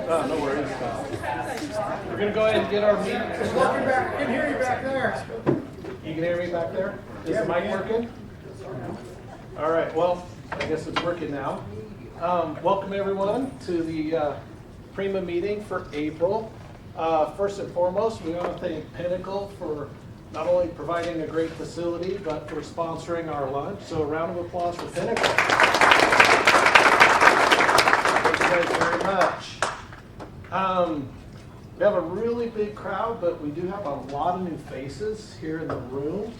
No worries. We're going to go ahead and get our meeting. I can hear you back there. You can hear me back there? Is the mic working? All right, well, I guess it's working now. Welcome everyone to the PRIMA meeting for April. First and foremost, we want to thank Pinnacle for not only providing a great facility, but for sponsoring our lunch. So a round of applause for Pinnacle. Thank you guys very much. We have a really big crowd, but we do have a lot of new faces here in the room.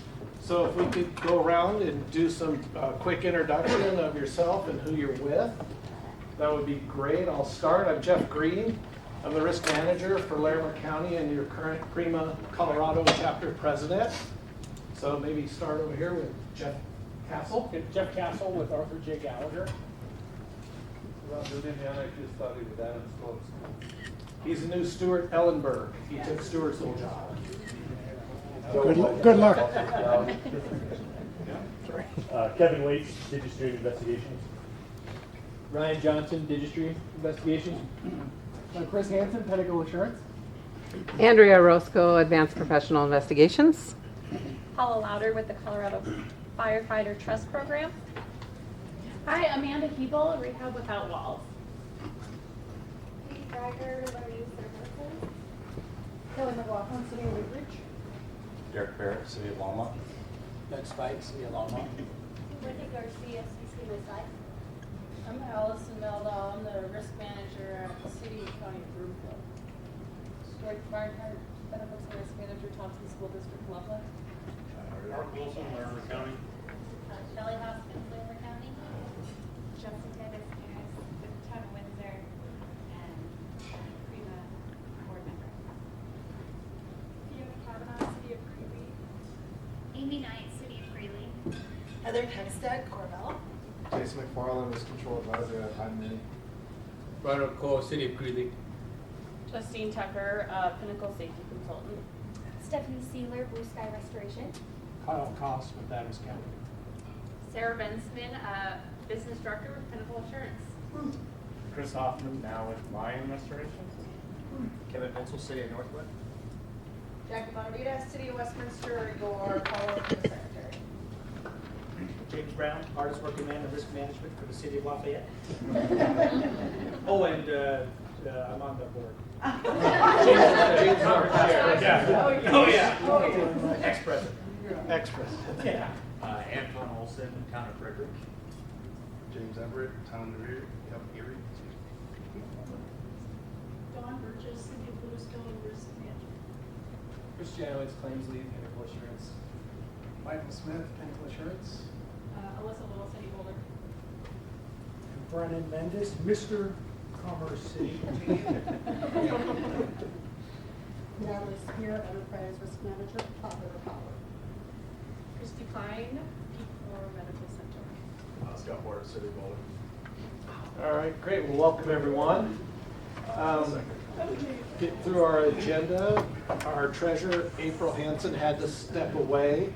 So if we could go around and do some quick introduction of yourself and who you're with, that would be great. I'll start. I'm Jeff Green. I'm the risk manager for Larimer County and your current PRIMA Colorado chapter president. So maybe start over here with Jeff Castle. Jeff Castle with Arthur J. Gallagher. He's the new Stuart Ellenberg. He took Stuart's old job. Good luck. Kevin Waits, Digistry Investigations. Ryan Johnson, Digistry Investigations. Chris Hansen, Pinnacle Assurance. Andrea Roscoe, Advanced Professional Investigations. Paula Louder with the Colorado Firefighter Trust Program. Hi, Amanda Hebel, Rehab Without Walls. Pete Geiger, Learning Services. Kelly McLaughlin, City of Woodbridge. Derek Barrett, City of Longmont. Doug Spike, City of Longmont. Wendy Garcia, CC Woodside. I'm Allison Meldahl, I'm the risk manager at the City and County of Broomfield. George Barnhart, Benefits and Risk Manager, Thompson School District, Loveland. Mark Wilson, Larimer County. Shelley Hoskins, Larimer County. Jessica Descares with the Town of Windsor and PRIMA board member. Fiona Kavanaugh, City of Greeley. Amy Knight, City of Greeley. Heather Hempstead, Corval. Jason McFarland, Risk Control Advisor at Hyman. Ronald Cole, City of Greeley. Justine Tucker, Pinnacle Safety Consultant. Stephanie Sealer, Blue Sky Restoration. Kyle Koss with Adams County. Sarah Bensman, Business Director with Pinnacle Assurance. Chris Hoffman, now with Lion Restoration. Kevin Pencil, City of Northwood. Jackie Bonavita, City of Westminster, your Colorado Secretary. James Brown, Artist Working Man of Risk Management for the City of Lafayette. Oh, and I'm on the board. James Howard. Oh, yeah. Ex-president. Ex-president. Yeah. Antoine Olson, Town of Frederick. James Everett, Town of Erie. Erie. Dawn Burgess, City of Bluestone, Risk Management. Chris Janowitz, Claims Lead, Pinnacle Assurance. Michael Smith, Pinnacle Assurance. Alyssa Little, City Boulder. And Brennan Mendes, Mr. Commerce City. Natalie Spear, Enterprise Risk Manager, Popular Power. Christy Klein, Peak 4 Medical Center. Scott Ward, City of Boulder. All right, great. Well, welcome everyone. Get through our agenda. Our treasurer, April Hansen, had to step away.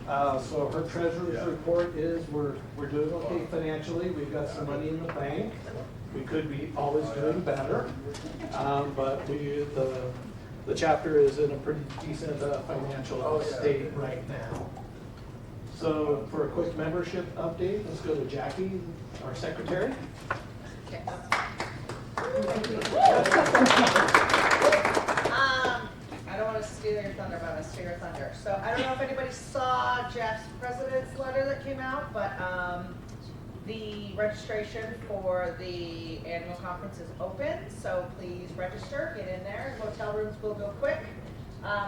So her treasurer's report is we're doing okay financially. We've got some money in the bank. We could be always doing better, but the chapter is in a pretty decent financial state right now. So for a quick membership update, let's go to Jackie, our secretary. I don't want to steal your thunder, but I'm going to steal your thunder. So I don't know if anybody saw Jeff's president's letter that came out, but the registration for the annual conference is open. So please register, get in there. Hotel rooms will go quick.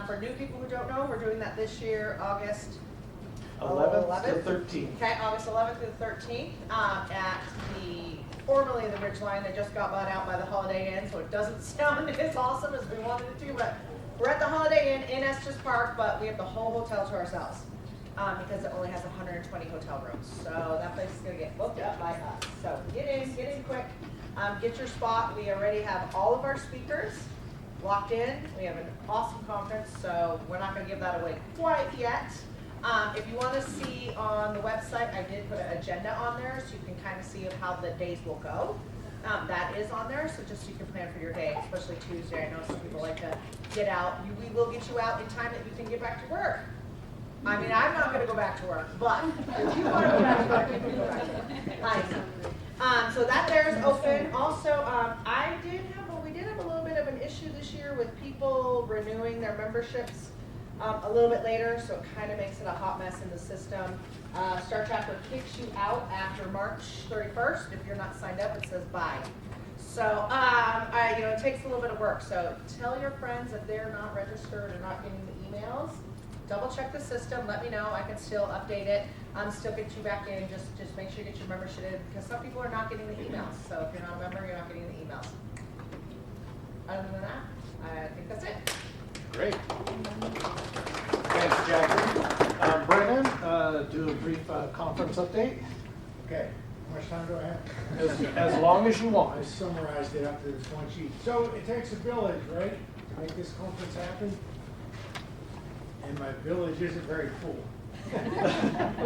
For new people who don't know, we're doing that this year, August 11th to 13th. Okay, August 11th to the 13th at formerly the Ridgeline. They just got bought out by the Holiday Inn, so it doesn't sound as awesome as we wanted it to, but we're at the Holiday Inn in Estes Park, but we have the whole hotel to ourselves because it only has 120 hotel rooms. So that place is going to get booked up by us. So get in quick, get your spot. We already have all of our speakers locked in. We have an awesome conference, so we're not going to give that away quite yet. If you want to see on the website, I did put an agenda on there so you can kind of see how the days will go. That is on there, so just so you can plan for your day, especially Tuesday. I know some people like to get out. We will get you out in time that you can get back to work. I mean, I'm not gonna go back to work, but if you wanna go back to work, you can go back to work. Nice. So that there is open. Also, we did have a little bit of an issue this year with people renewing their memberships a little bit later, so it kind of makes it a hot mess in the system. Star Tracker kicks you out after March 31st. If you're not signed up, it says bye. So, it takes a little bit of work. So tell your friends if they're not registered or not getting the emails. Double check the system, let me know, I can still update it, still get you back in, just make sure you get your membership in, because some people are not getting the emails, so if you're not a member, you're not getting the emails. Other than that, I think that's it. Great. Thanks, Jackie. Brennan, do a brief conference update, Okay, how much time do I have? as long as you I want. summarized it up to this one sheet. So it takes a village, right, to make this conference happen? And my village isn't very full.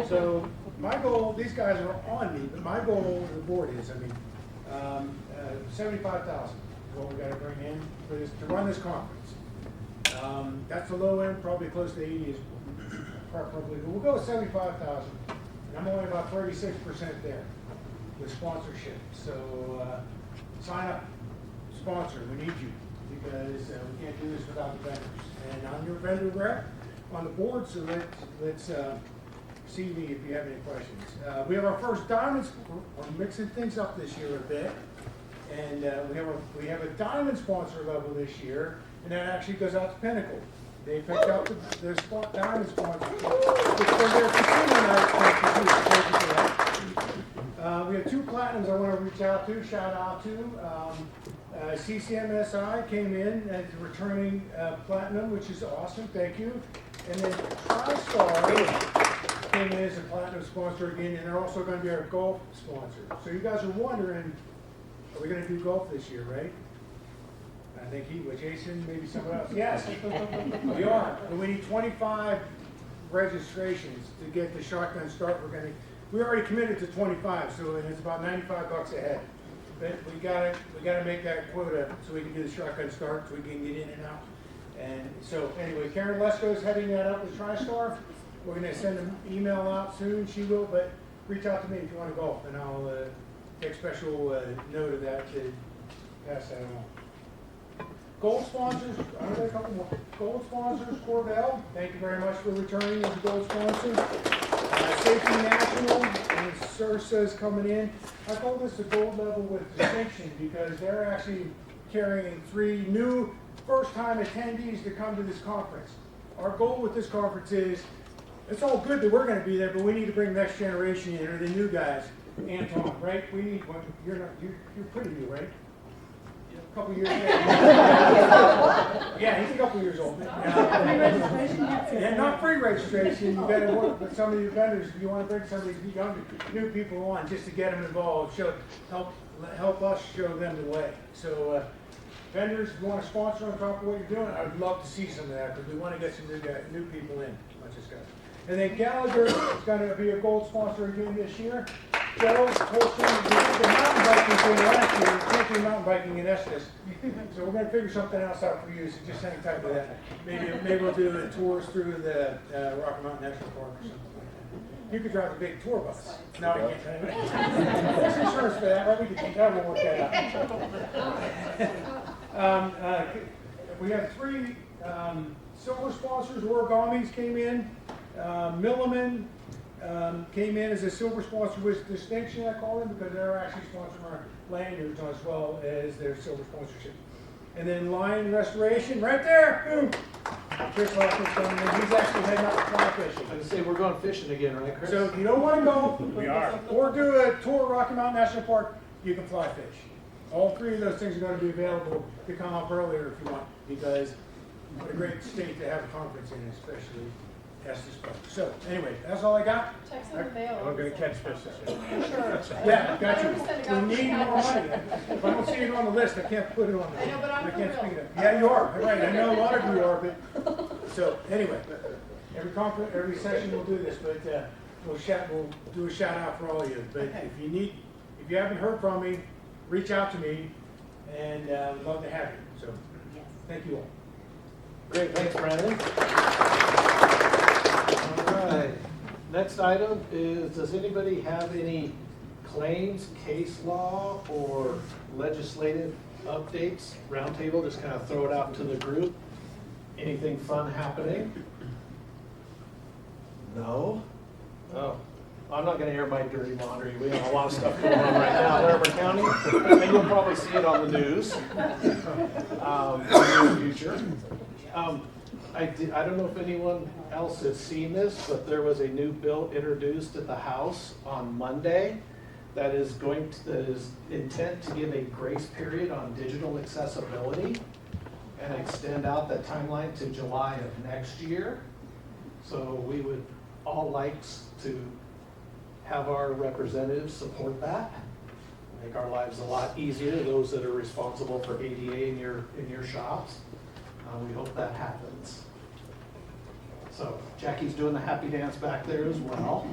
So my goal, these guys are on me, but my goal of the board is, 75,000 is what we gotta bring in for this, to run this conference. That's the low end, probably close to 80 is preferably, but we'll go with 75,000. And I'm only about 36% there with sponsorship. So sign up, sponsor, we need you, because we can't do this without the vendors. And I'm your vendor rep on the board, so let's see me if you have any questions. We have our first diamonds. We're mixing things up this year a bit, and we have a diamond sponsor level this year, and that actually goes out to Pinnacle. They picked up their diamond sponsor, which for their casino night. We have 2 platinums I want to shout out to. CCMSI came in as a returning platinum, which is awesome, thank you. And then TriStar came in as a platinum sponsor again, and they're also going to be our golf sponsor. So you guys are wondering, are we going to do golf this year, right? I think Jason, maybe someone else. Yes, we are. And we need 25 registrations to get the shotgun start. We already committed to 25, so it's about $95 a head. But we gotta make that quota so we can do the shotgun start, so we can get in and out. And so anyway, Karen Lesko is heading that up with TriStar. We're gonna send an email out soon. She will, but reach out to me if you want to golf, and I'll take special note of that to pass that on. Gold sponsors, I know a couple more. Gold sponsors, Corvell, thank you very much for returning as a gold sponsor. Safety National and CIRSA is coming in. I call this a gold level with distinction because they're actually carrying 3 new first-time attendees to come to this conference. Our goal with this conference is, it's all good that we're going to be there, but we need to bring next generation in, or the new guys. Anton, right? We need one. You're pretty new, right? A couple years old. Yeah, he's a couple years old. Yeah, not free registration. You better work with some of your vendors if you want to bring some of these younger, new people on, just to get them involved. Help us show them the way. So, vendors, if you want to sponsor on top of what you're doing, I'd love to see some of that because we want to get some new people in. And then Gallagher is going to be a gold sponsor again this year. Joe Holston, we did the mountain biking thing last year. We can't do mountain biking in Estes. So we're going to figure something else out for you, so just hang tight with that. Maybe we'll do tours through the Rocky Mountain National Park or something like that. You could drive a big tour bus. No, I can't. There's insurance for that, right? We'll work that out. We have 3 silver sponsors. Origami's came in. Milliman came in as a silver sponsor with distinction, I call them, because they're actually sponsoring our lanyards as well as their silver sponsorship. And then Lion Restoration, right there, boom. Chris Hoffman's coming in. He's actually heading out to fly fishing. I say we're going fishing again, right, Chris? So if you don't want to go, We are. or do a tour of Rocky Mountain National Park, you can fly fish. All 3 of those things are going to be available to come up earlier if you want, because what a great state to have a conference in, especially Estes Park. So anyway, that's all I got. Checks in the mail. We're gonna catch fish this year. Sure. Yeah, got I understand you. it We got need more money. If I don't see it on the list, I can't put it on the I know, but I'm I for can't real. speak it up. Yeah, you are. You're right. I know a lot of you are, but so anyway, every session we'll do this, but we'll do a shout out for all of you. But if you haven't heard from me, reach out to me, and we'd love to have you. So, thank you all. Great, thanks, Brandon. All right, next item is, does anybody have any claims, case law, or legislative updates? Roundtable, just kind of throw it out to the group. Anything fun happening? No? Oh, I'm not gonna air my dirty laundry. We have a lot of stuff going on right now in Larimer County, and you'll probably see it on the news in the near future. I don't know if anyone else has seen this, but there was a new bill introduced at the House on Monday that is intent to give a grace period on digital accessibility and extend out that timeline to July of next year. So we would all like to have our representatives support that, make our lives a lot easier, those that are responsible for ADA in your shops. We hope that happens. So Jackie's doing the happy dance back there as well.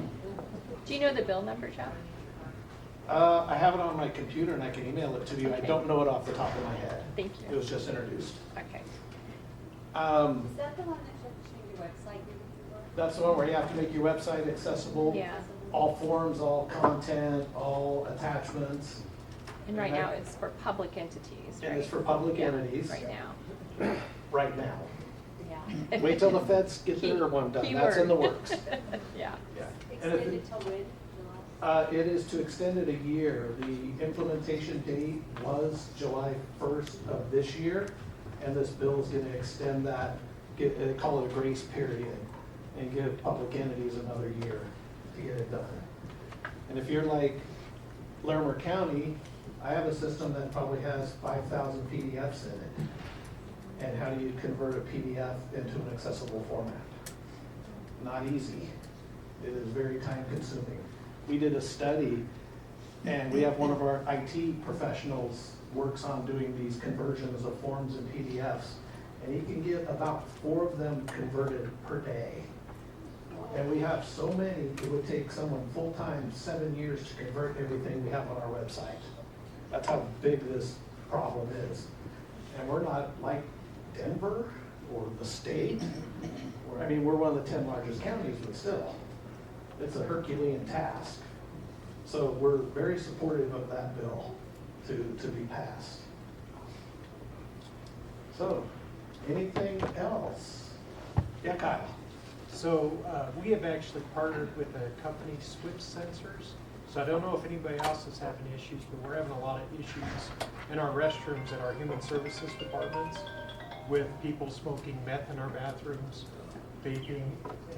Do you know the bill number, Jeff? I have it on my computer and I can email it to you. I don't know it off the top of my head. Thank It you. was just introduced. Okay. Is that the one that you have to change your website? That's the one where you have to make your website accessible. Yeah. All forms, all content, all attachments. And right now it's for public entities, right? And it's for public Yeah, entities. Right now. Right now. Yeah. Wait till the feds get their one done. That's in the works. Yeah. Yeah. And if Extended till when? it is to extend it a year. The implementation date was July 1st of this year, and this bill is going to extend that, call it a grace period, and give public entities another year to get it done. And if you're like Larimer County, I have a system that probably has 5,000 PDFs in it. And how do you convert a PDF into an accessible format? Not easy. It is very time consuming. We did a study, and we have one of our IT professionals works on doing these conversions of forms and PDFs, and he can get about 4 of them converted per day. And we have so many, it would take someone full-time 7 years to convert everything we have on our website. That's how big this problem is. And we're not like Denver or the state. We're one of the 10 largest counties, but still, it's a Herculean task. So we're very supportive of that bill to be passed. So, anything else? Yeah, Kyle. So we have actually partnered with a company, Switch Sensors. So I don't know if anybody else is having issues, but we're having a lot of issues in our restrooms at our human services departments with people smoking meth in our bathrooms, vaping,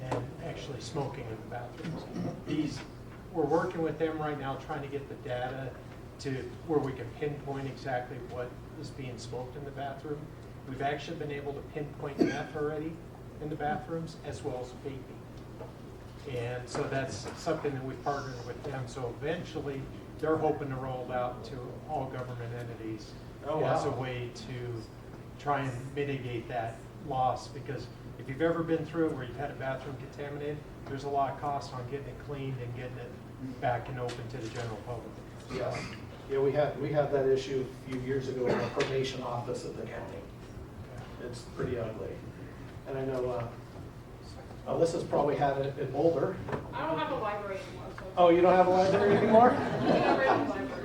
and actually smoking in the bathrooms. We're working with them right now trying to get the data to where we can pinpoint exactly what is being smoked in the bathroom. We've actually been able to pinpoint meth already in the bathrooms as well as vaping. And so that's something that we've partnered with them. So eventually they're hoping to roll it out to all government entities as a way to try and mitigate that loss. Because if you've ever been through it where you've had a bathroom contaminated, there's a lot of cost on getting it cleaned and getting it back and open to the general public. Yeah, we had that issue a few years ago in the probation office at the county. It's pretty ugly. And I know Alyssa's probably had it in Boulder. I don't have a library anymore. So Oh, you don't have a library anymore?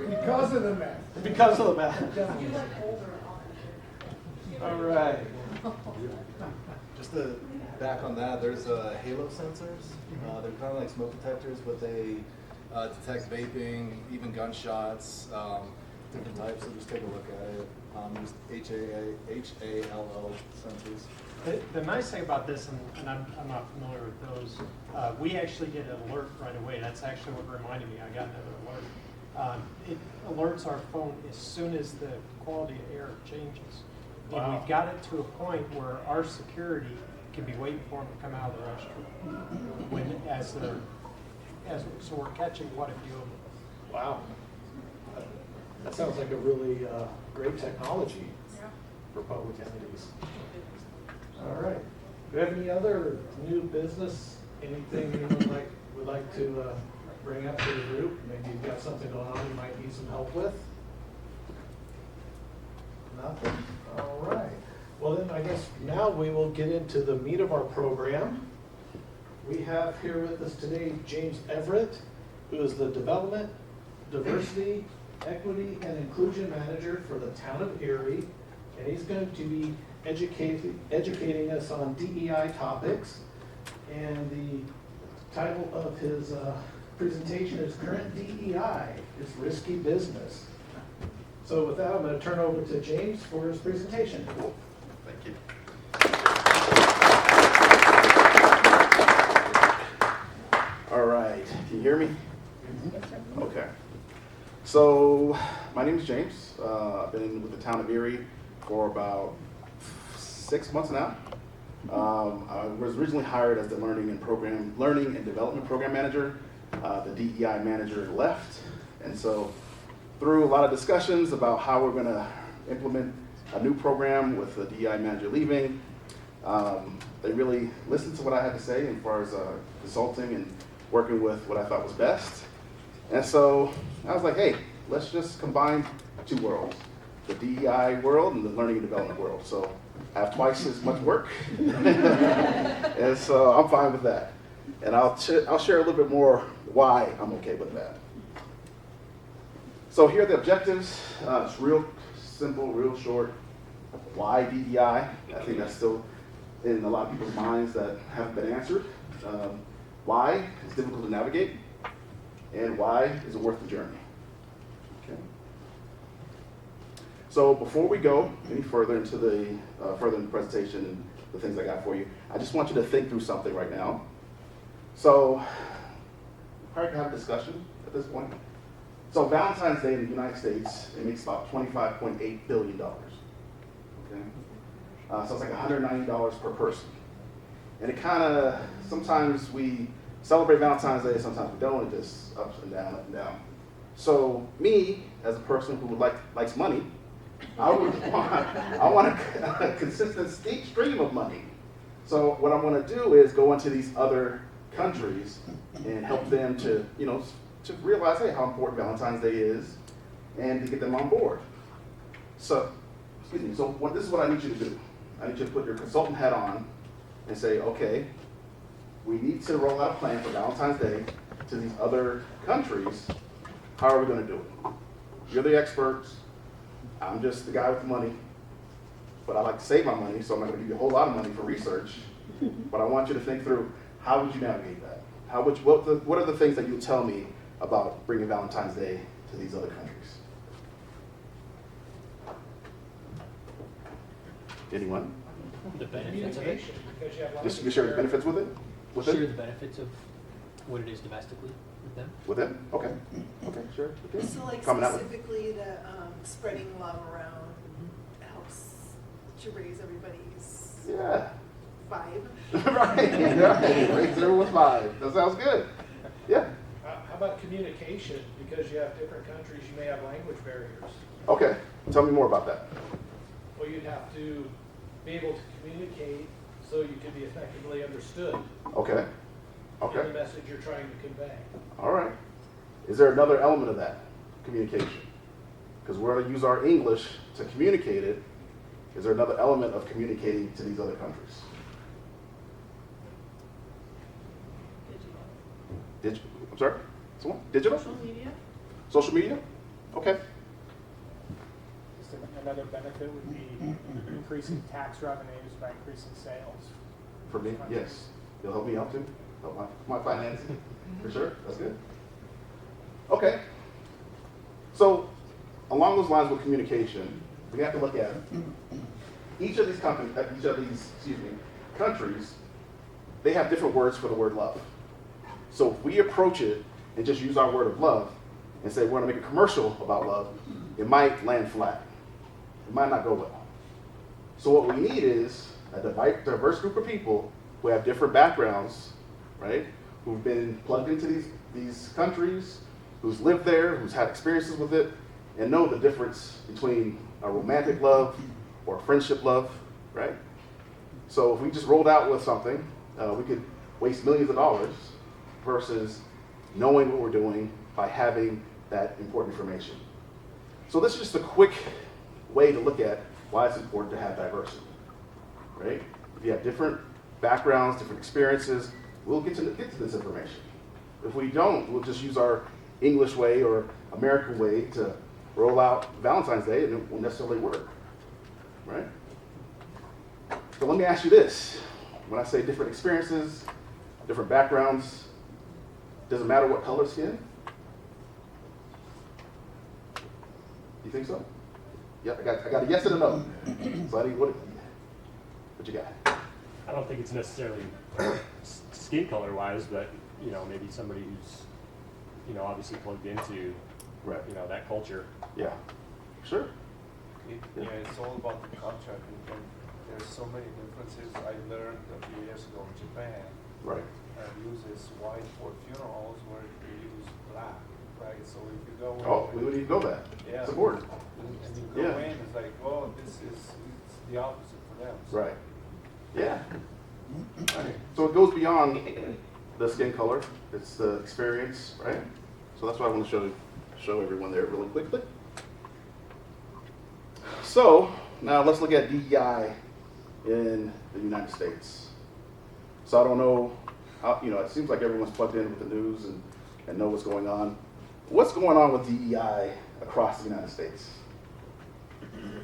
Because of the meth. Because of the meth. you like older All right. Just to back on that, there's halo sensors. They're kind of like smoke detectors, but they detect vaping, even gunshots, different types. So just take a look at it. There's HALL sensors. The nice thing about this, and I'm not familiar with those, we actually get an alert right away. That's actually what reminded me. I got another alert. It alerts our phone as soon as the quality of air changes. Wow. And we've got it to a point where our security can be waiting for them to come out of the restroom. So we're catching quite a few of them. Wow. That sounds like a really great technology for public entities. All right. Do you have any other new business? Anything anyone would like to bring up to the group? Maybe you've got something going on you might need some help with? Nothing? All right. Well, then I guess now we will get into the meat of our program. We have here with us today James Everett, who is the Development, Diversity, Equity, and Inclusion Manager for the town of Erie. And he's going to be educating us on DEI topics. And the title of his presentation is Current DEI is Risky Business. So with that, I'm going to turn over to James for his presentation. Thank you. All right, can you hear me? Okay. So my name is James. I've been with the town of Erie for about 6 months now. I was originally hired as the Learning and Development Program Manager. The DEI manager left, and so through a lot of discussions about how we're going to implement a new program with the DEI manager leaving, they really listened to what I had to say as far as consulting and working with what I thought was best. And so I was like, hey, let's just combine two worlds, the DEI world and the learning and development world. So I have twice as much work, and so I'm fine with that. And I'll share a little bit more why I'm okay with that. So here are the objectives. It's real simple, real short. Why DEI? I think that's still in a lot of people's minds that haven't been answered. Why it's difficult to navigate, and why is it worth the journey? Okay. So before we go any further into the presentation and the things I got for you, I just want you to think through something right now. So we probably can have a discussion at this point. So Valentine's Day in the United States, it makes about $25.8 billion. Okay? So it's like $190 per person. And it kind of, sometimes we celebrate Valentine's Day, sometimes we don't, it just up and down, up and down. So me, as a person who likes money, I want a consistent stream of money. So what I want to do is go into these other countries and help them to, to realize, hey, how important Valentine's Day is, and to get them on board. So, this is what I need you to do. I need you to put your consultant hat on and say, okay, we need to roll out a plan for Valentine's Day to these other countries. How are we going to do it? You're the experts. I'm just the guy with the money. But I like to save my money, so I'm not going to give you a whole lot of money for research. But I want you to think through, how would you navigate that? What are the things that you'll tell me about bringing Valentine's Day to these other countries? Anyone? The benefits of it. Because you have Just you share the benefits with it? Share the benefits of what it is domestically with them. With them? Okay. Okay, sure. Okay. So like Coming out with- specifically the spreading love around helps to raise everybody's Yeah. vibe. Right. Yeah. Raise everyone's vibe. That sounds good. Yeah. How about communication? Because you have different countries, you may have language barriers. Okay. Tell me more about that. Well, you'd have to be able to communicate so you can be effectively understood Okay. in Okay. the message you're trying to convey. All right. Is there another element of that? Communication. Because we're going to use our English to communicate it. Is there another element of communicating to these other countries? I'm sorry? Someone? Digital? Social media? Social media? Okay. Just another benefit would be increasing tax revenues by increasing sales. For me, yes. You'll help me out too? Help my financing? For sure? That's good. Okay. So, along those lines with communication, we have to look at each of these countries, they have different words for the word love. So if we approach it and just use our word of love and say we're going to make a commercial about love, it might land flat. It might not go well. So what we need is a diverse group of people who have different backgrounds, right? Who've been plugged into these countries, who's lived there, who's had experiences with it, and know the difference between a romantic love or a friendship love, right? So if we just rolled out with something, we could waste millions of dollars versus knowing what we're doing by having that important information. So this is just a quick way to look at why it's important to have diversity, right? If you have different backgrounds, different experiences, we'll get to this information. If we don't, we'll just use our English way or American way to roll out Valentine's Day, and it won't necessarily work, right? So let me ask you this. When I say different experiences, different backgrounds, does it matter what color skin? You think so? Yeah, I got a yes and a no. Buddy, what you got? I don't think it's necessarily skin color wise, but you know, maybe somebody who's, you know, obviously plugged into, right, you know, that culture. Yeah, sure. Yeah, it's all about the culture. And there's so many differences. I learned a few years ago in Japan. Right. Uses white for funerals where they use black, right? So if you go in, oh, we would need to know that. Yeah. It's important. And you go in, it's like, oh, it's the opposite for them. So right. Yeah. Right. So it goes beyond the skin color. It's the experience, right? So that's what I want to show everyone there really quickly. So now let's look at DEI in the United States. So I don't know how, you know, it seems like everyone's plugged in with the news and know what's going on. What's going on with DEI across the United States?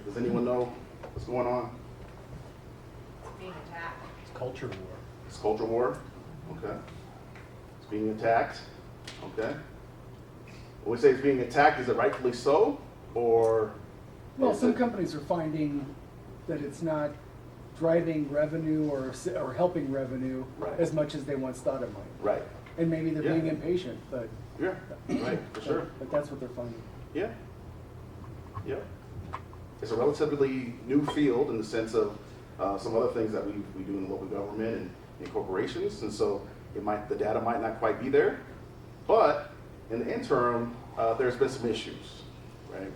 Does anyone know what's going on? It's being attacked. It's culture war. It's culture war. Okay. It's being attacked. Okay. When we say it's being attacked, is it rightfully so, or? Well, some companies are finding that it's not driving revenue or helping revenue right, as much as they once thought it might. Right. And maybe they're being impatient, but yeah, right, for sure. But that's what they're finding. Yeah. Yeah. It's a relatively new field in the sense of some other things that we do in the local government and in corporations, and so the data might not quite be there, but in the interim, there's been some issues, right?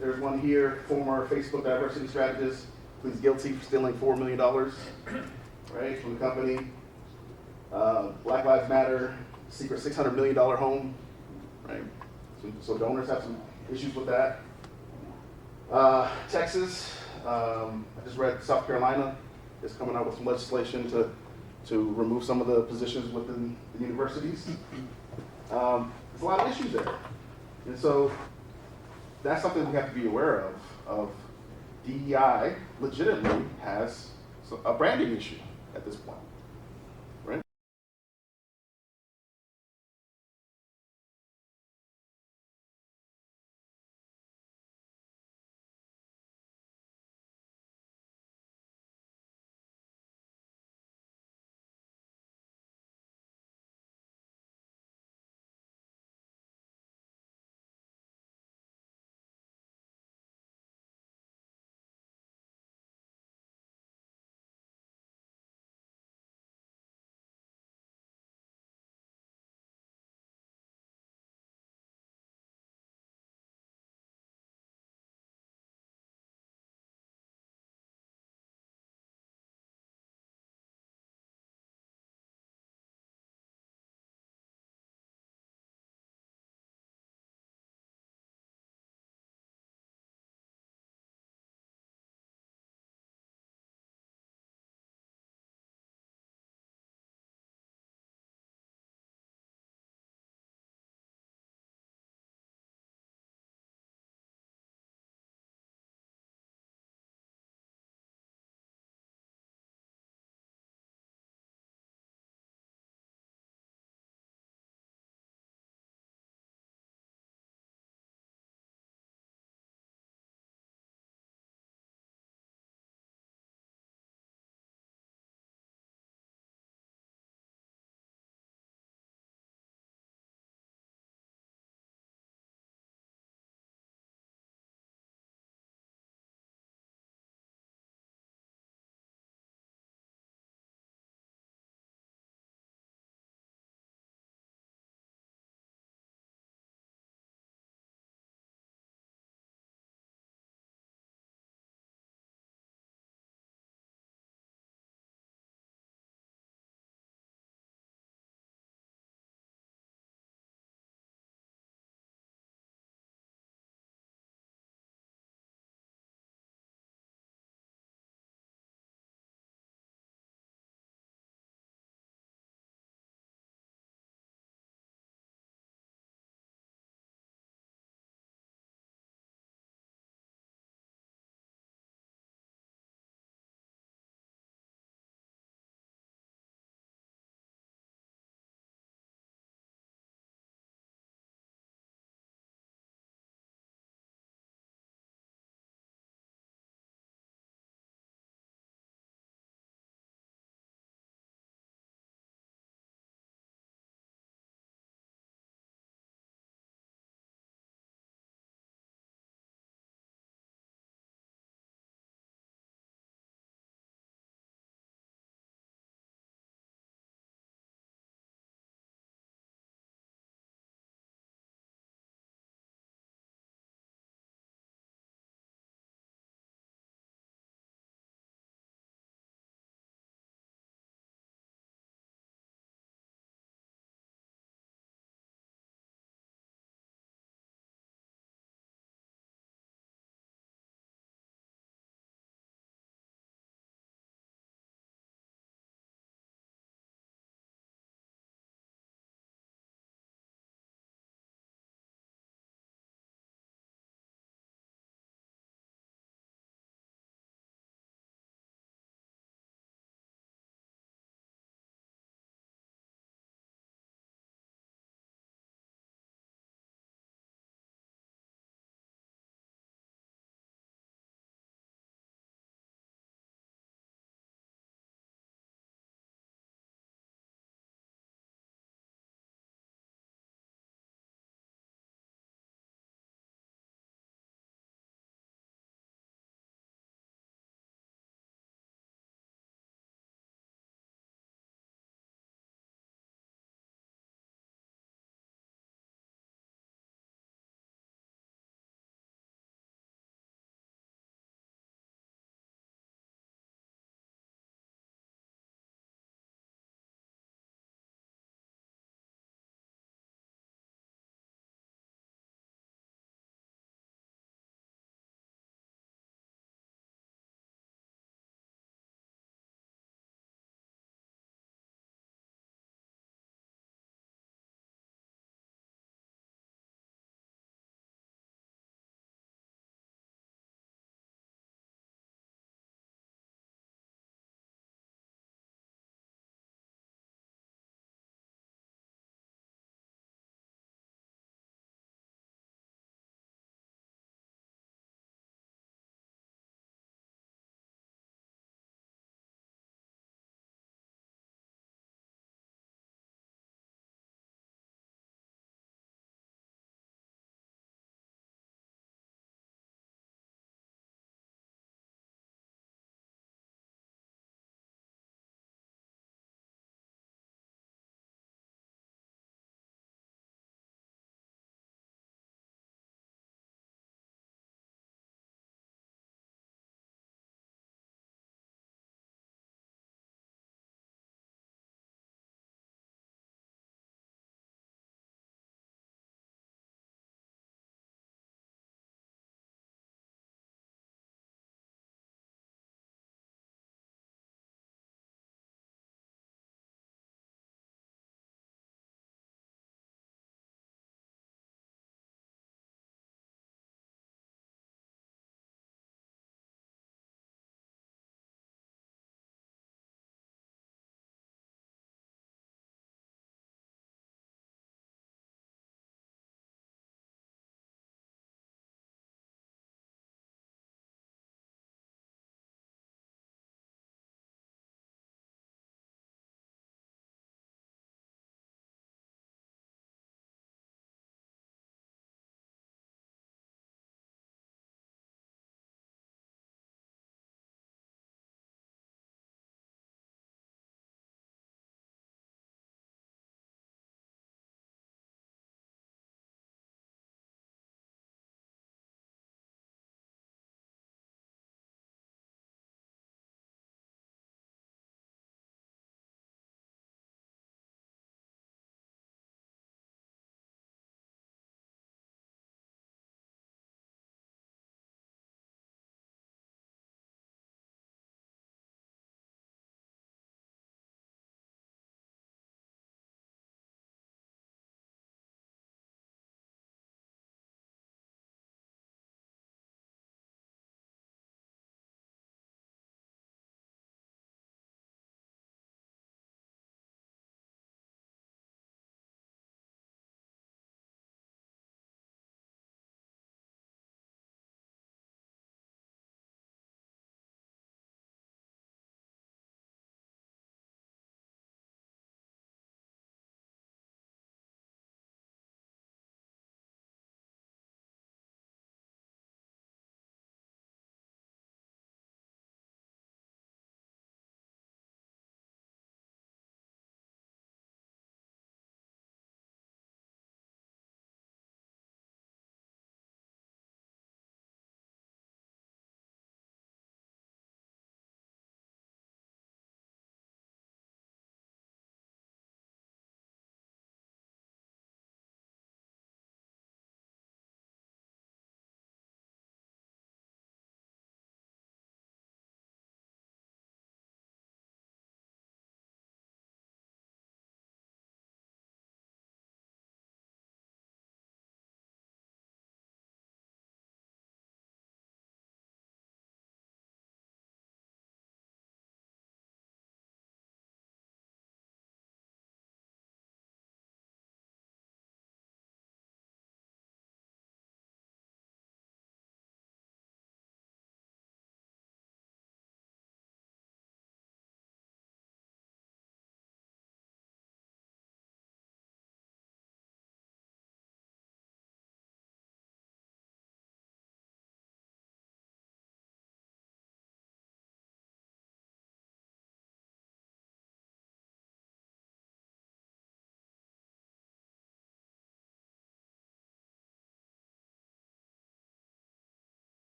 There's one here, former Facebook diversity strategist, pleads guilty for stealing $4 million, right, from the company. Black Lives Matter, secret $600 million home, right? So donors have some issues with that. Texas, I just read South Carolina is coming out with some legislation to remove some of the positions within the universities. There's a lot of issues there. And so that's something we have to be aware of DEI legitimately has a branding issue at this point.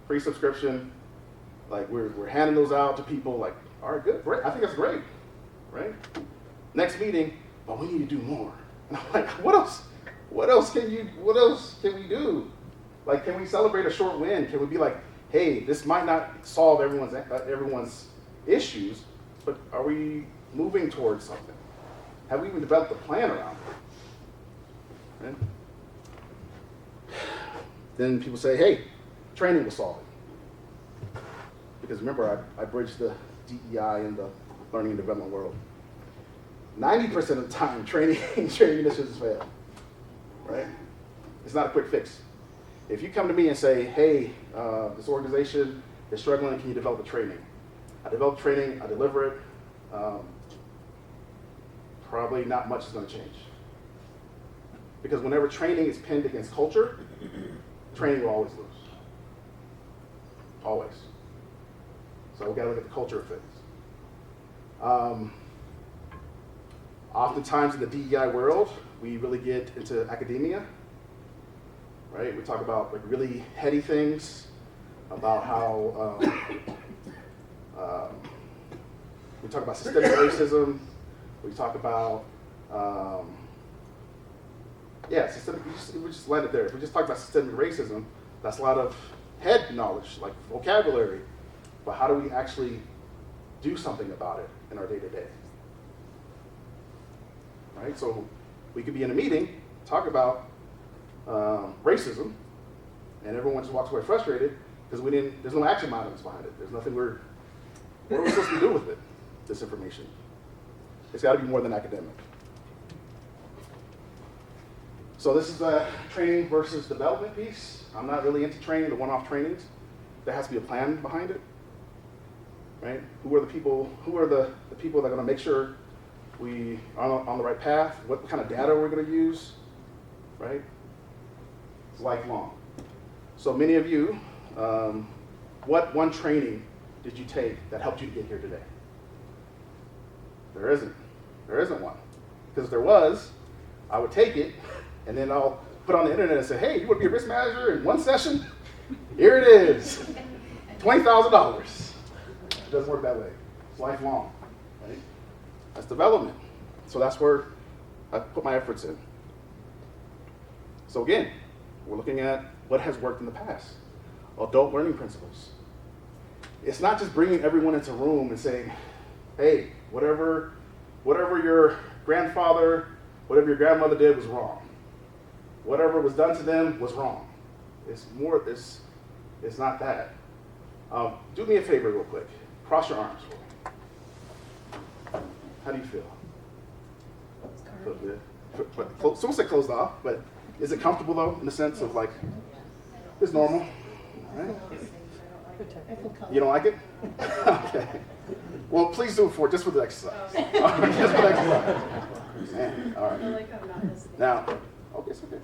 free subscription. Like we're handing those out to people. Like, all right, good, great. I think that's great, right? Next meeting, but we need to do more. And I'm like, what else? What else can we do? Like, can we celebrate a short win? Can we be like, hey, this might not solve everyone's issues, but are we moving towards something? Have we even developed a plan around it? Right? Then people say, hey, training will solve it. Because remember, I bridged the DEI and the learning and development world. 90% of the time, training initiatives fail, right? It's not a quick fix. If you come to me and say, hey, this organization is struggling, can you develop a training? I develop training, I deliver it, probably not much is gonna change. Because whenever training is pinned against culture, training will always lose. Always. So we gotta look at the culture of things. Oftentimes in the DEI world, we really get into academia, right? We talk about like really heady things, about how we talk about systemic racism. We talk about systemic. We just land it there. If we just talk about systemic racism, that's a lot of head knowledge, like vocabulary. But how do we actually do something about it in our day-to-day? Right? So we could be in a meeting, talk about racism, and everyone just walks away frustrated because there's no action items behind it. There's nothing what are we supposed to do with it, this information? It's got to be more than academic. So this is a training versus development piece. I'm not really into training, the one-off trainings. There has to be a plan behind it, right? Who are the people that are going to make sure we are on the right path? What kind of data we're going to use, right? It's lifelong. So many of you, what one training did you take that helped you to get here today? There isn't one. Because if there was, I would take it, and then I'll put it on the internet and say, hey, you want to be a risk manager in one session? Here it is, $20,000. It doesn't work that way. It's lifelong, right? That's development. So that's where I put my efforts in. So again, we're looking at what has worked in the past. Adult learning principles. It's not just bringing everyone into a room and saying, hey, whatever your grandfather, whatever your grandmother did was wrong. Whatever was done to them was wrong. It's not that. Do me a favor real quick. Cross your arms for me. How do you feel? Feel good. Someone said closed off, but is it comfortable though, in the sense of like, it's normal, right? You don't like it? Okay. Well, please do it just for the exercise. Just for the exercise. Man, all right. Now, okay, it's okay.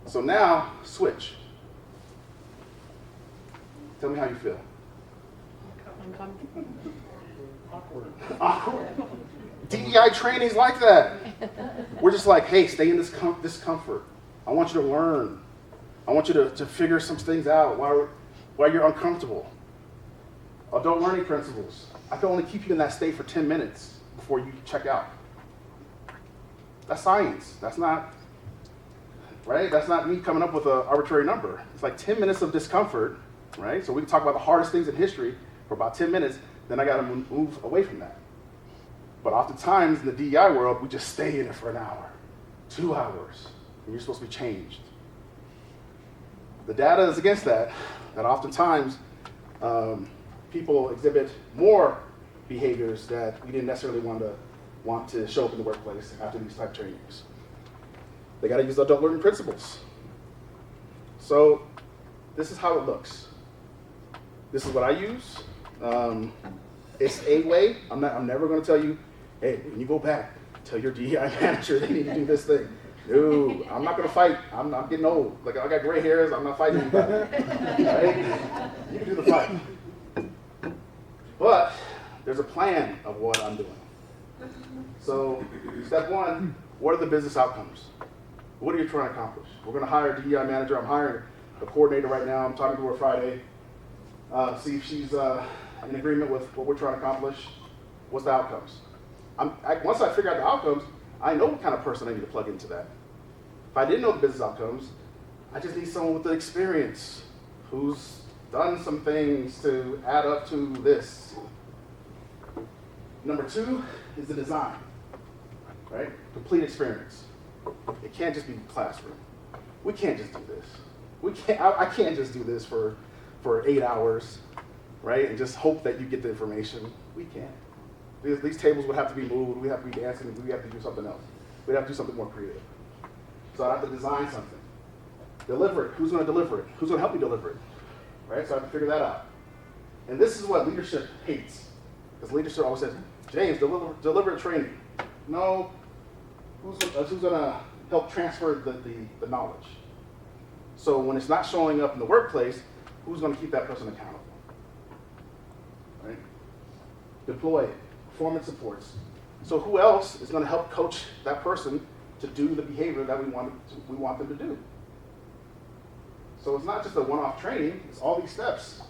So now, switch. Tell me how you feel. Awkward. DEI training's like that. We're just like, hey, stay in this comfort. I want you to learn. I want you to figure some things out while you're uncomfortable. Adult learning principles. I can only keep you in that state for 10 minutes before you check out. That's science. That's not, right? That's not me coming up with an arbitrary number. It's like 10 minutes of discomfort, right? So we can talk about the hardest things in history for about 10 minutes, then I got to move away from that. But oftentimes in the DEI world, we just stay in it for an hour, 2 hours, and you're supposed to be changed. The data is against that oftentimes people exhibit more behaviors that we didn't necessarily want to show up in the workplace after these type trainings. They got to use adult learning principles. So this is how it looks. This is what I use. It's a way. I'm never going to tell you, hey, when you go back, tell your DEI manager they need to do this thing. No, I'm not going to fight. I'm getting old. Like, I got gray hairs. I'm not fighting anybody. Right? You can do the fight. But there's a plan of what I'm doing. So step one, what are the business outcomes? What are you trying to accomplish? We're going to hire a DEI manager. I'm hiring a coordinator right now. I'm talking to her Friday. See if she's in agreement with what we're trying to accomplish. What's the outcomes? Once I figure out the outcomes, I know what kind of person I need to plug into that. If I didn't know the business outcomes, I just need someone with the experience who's done some things to add up to this. Number 2 is the design, right? Complete experience. It can't just be classroom. We can't just do this. I can't just do this for 8 hours, right? And just hope that you get the information. We can't. These tables would have to be moved. We have to be dancing. We have to do something else. We'd have to do something more creative. So I have to design something. Deliver it. Who's going to deliver it? Who's going to help me deliver it? Right? So I have to figure that out. And this is what leadership hates. Because leadership always says, James, deliver training. No. Who's going to help transfer the knowledge? So when it's not showing up in the workplace, who's going to keep that person accountable? Right? Deploy it. Performance supports. So who else is going to help coach that person to do the behavior that we want them to do? So it's not just a one-off training, it's all these steps.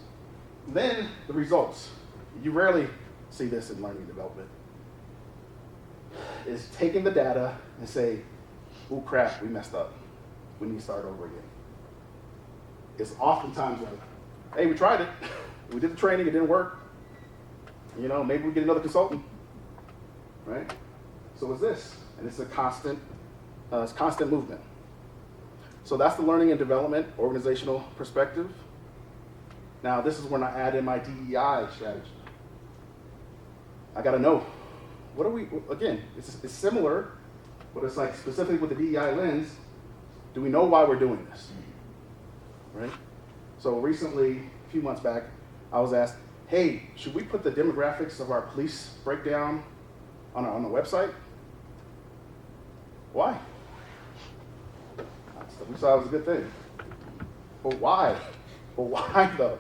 Then the results. You rarely see this in learning and development. Is taking the data and say, oh crap, we messed up. We need to start over again. It's oftentimes like, hey, we tried it. We did the training, it didn't work. Maybe we get another consultant, right? So it's this, and it's a constant movement. So that's the learning and development organizational perspective. Now this is when I add in my DEI strategy. I got to know, what are we, again, it's similar, but it's like specifically with the DEI lens, do we know why we're doing this, right? So recently, a few months back, I was asked, hey, should we put the demographics of our police breakdown on the website? Why? We saw it was a good thing. But why? But why though?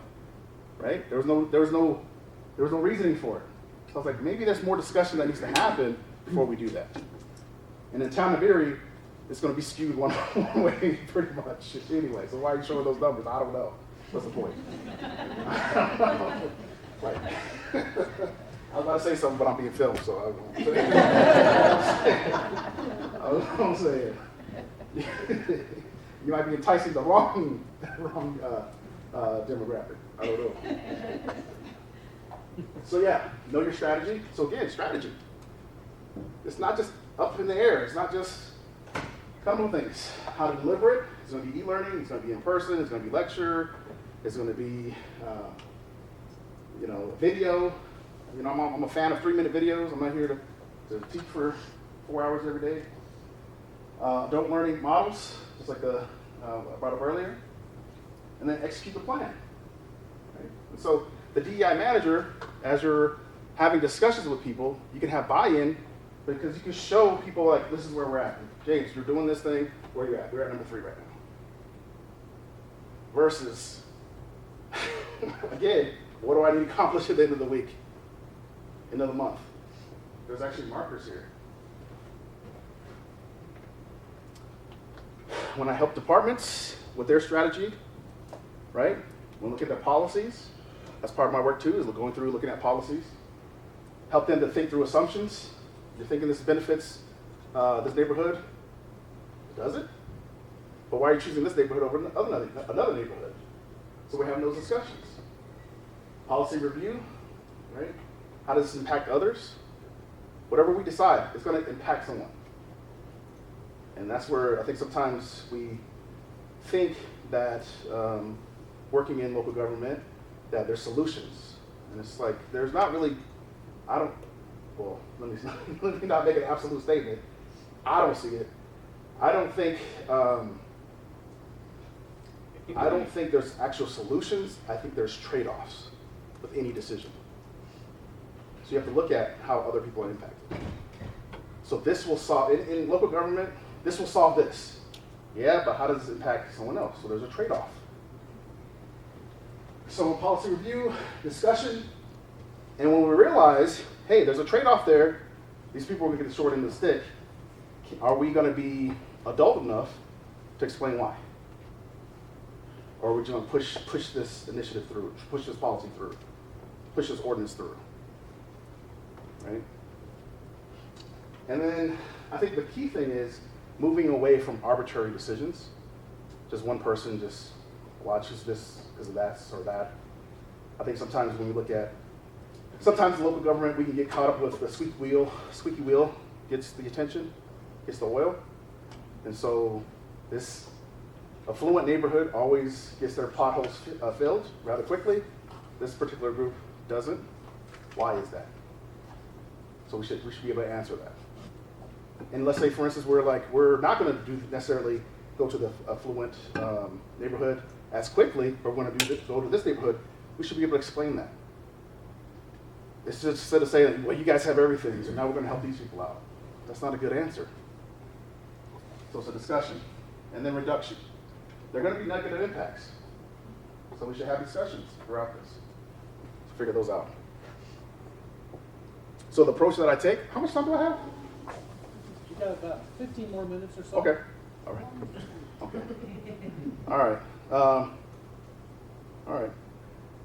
Right? There was no reasoning for it. So I was like, maybe there's more discussion that needs to happen before we do that. And in town of Erie, it's going to be skewed one way pretty much anyway. So why are you showing those numbers? I don't know. What's the point? Like, I was about to say something, but I'm being filmed, so I won't say it. I won't say it. You might be enticing the wrong demographic. I don't know. So yeah, know your strategy. So again, strategy. It's not just up in the air. It's not just a couple of things. How to deliver it. It's going to be e-learning. It's going to be in person. It's going to be lecture. It's going to be video. I'm a fan of 3-minute videos. I'm not here to teach for 4 hours every day. Adult learning models, just like I brought up earlier, and then execute the plan. Right? And so the DEI manager, as you're having discussions with people, you can have buy-in because you can show people like, this is where we're at. James, you're doing this thing, where are you at? We're at number 3 right now. Versus, again, what do I need to accomplish at the end of the week, end of the month? There's actually markers here. When I help departments with their strategy, right? When we look at their policies, that's part of my work too, is going through looking at policies. Help them to think through assumptions. You're thinking this benefits this neighborhood. Does it? But why are you choosing this neighborhood over another neighborhood? So we're having those discussions. Policy review, right? How does this impact others? Whatever we decide, it's going to impact someone. And that's where I think sometimes we think that working in local government, that there's solutions. And it's like, there's not really, let me not make an absolute statement. I don't see it. I don't think there's actual solutions. I think there's trade-offs with any decision. So you have to look at how other people are impacted. So this will solve, in local government, this will solve this. Yeah, but how does this impact someone else? So there's a trade-off. So policy review, discussion, and when we realize, hey, there's a trade-off there, these people are going to get the short end of the stick, are we going to be adult enough to explain why? or are we going to push this initiative through, push this policy through, push this ordinance through, right? And then I think the key thing is moving away from arbitrary decisions. Just one person just watches this because of that or that. I think sometimes when we look at, sometimes the local government, we can get caught up with the squeaky wheel gets the attention, gets the oil. And so this affluent neighborhood always gets their potholes filled rather quickly. This particular group doesn't. Why is that? So we should be able to answer that. And let's say, for instance, we're not going to do necessarily go to the affluent neighborhood as quickly, but we're going to go to this neighborhood. We should be able to explain that. It's just instead of saying, well, you guys have everything, so now we're going to help these people out. That's not a good answer. So it's a discussion. And then reduction. There are going to be negative impacts. So we should have discussions throughout this to figure those out. So the approach that I take, how much time do I have? You got about 15 more minutes or so. Okay. All right. Okay. All right. All right.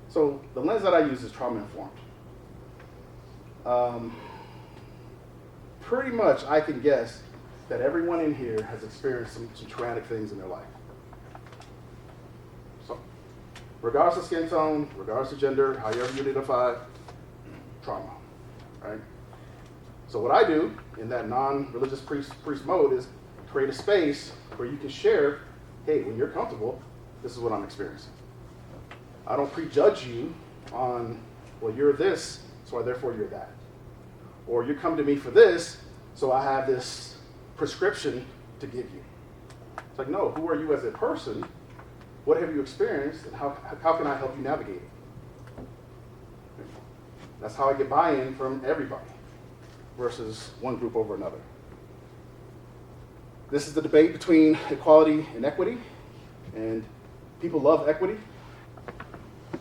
So the lens that I use is trauma-informed. Pretty much I can guess that everyone in here has experienced some traumatic things in their life. So regardless of skin tone, regardless of gender, however you identify, trauma, right? So what I do in that non-religious priest mode is create a space where you can share, hey, when you're comfortable, this is what I'm experiencing. I don't prejudge you on, well, you're this, so therefore you're that. Or you come to me for this, so I have this prescription to give you. It's like, no, who are you as a person? What have you experienced, and how can I help you navigate it? That's how I get buy-in from everybody versus one group over another. This is the debate between equality and equity, and people love equity.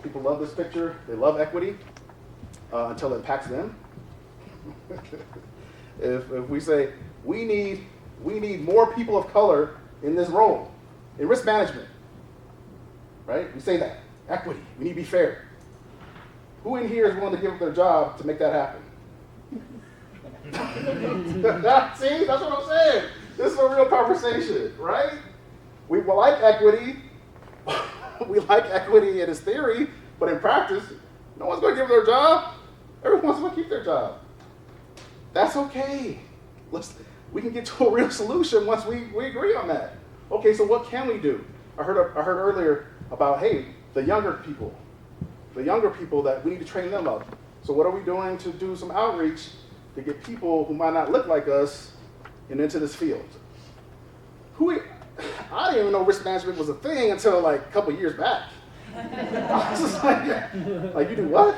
People love this picture. They love equity until it impacts them. If we say we need more people of color in this role, in risk management, right? We say that equity. We need to be fair. Who in here is willing to give up their job to make that happen? See, that's what I'm saying. This is a real conversation, right? We like equity. We like equity in its theory, but in practice, no one's going to give their job. Everyone's going to keep their job. That's okay. We can get to a real solution once we agree on that. Okay, so what can we do? I heard earlier about, hey, the younger people that we need to train them up. So what are we doing to do some outreach to get people who might not look like us into this field? I didn't even know risk management was a thing until like a couple years back. I was just like you do what?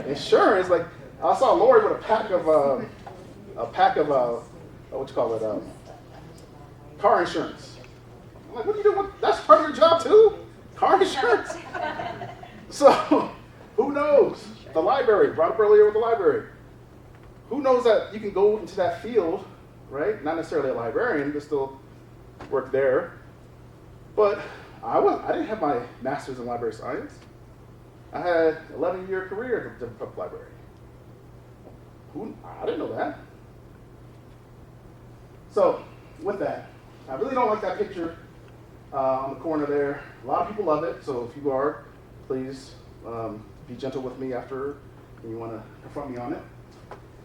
Insurance, like I saw Lori with a pack of what you call it, car insurance. I'm like, what do you do? That's part of your job too? Car insurance? So, who knows? The library, brought up earlier with the library. Who knows that you can go into that field, right? Not necessarily a librarian, but still work there. But I didn't have my master's in library science. I had an 11-year career at the public library. I didn't know that. So, with that, I really don't like that picture on the corner there. A lot of people love it, so if you are, please be gentle with me after and you want to confront me on it.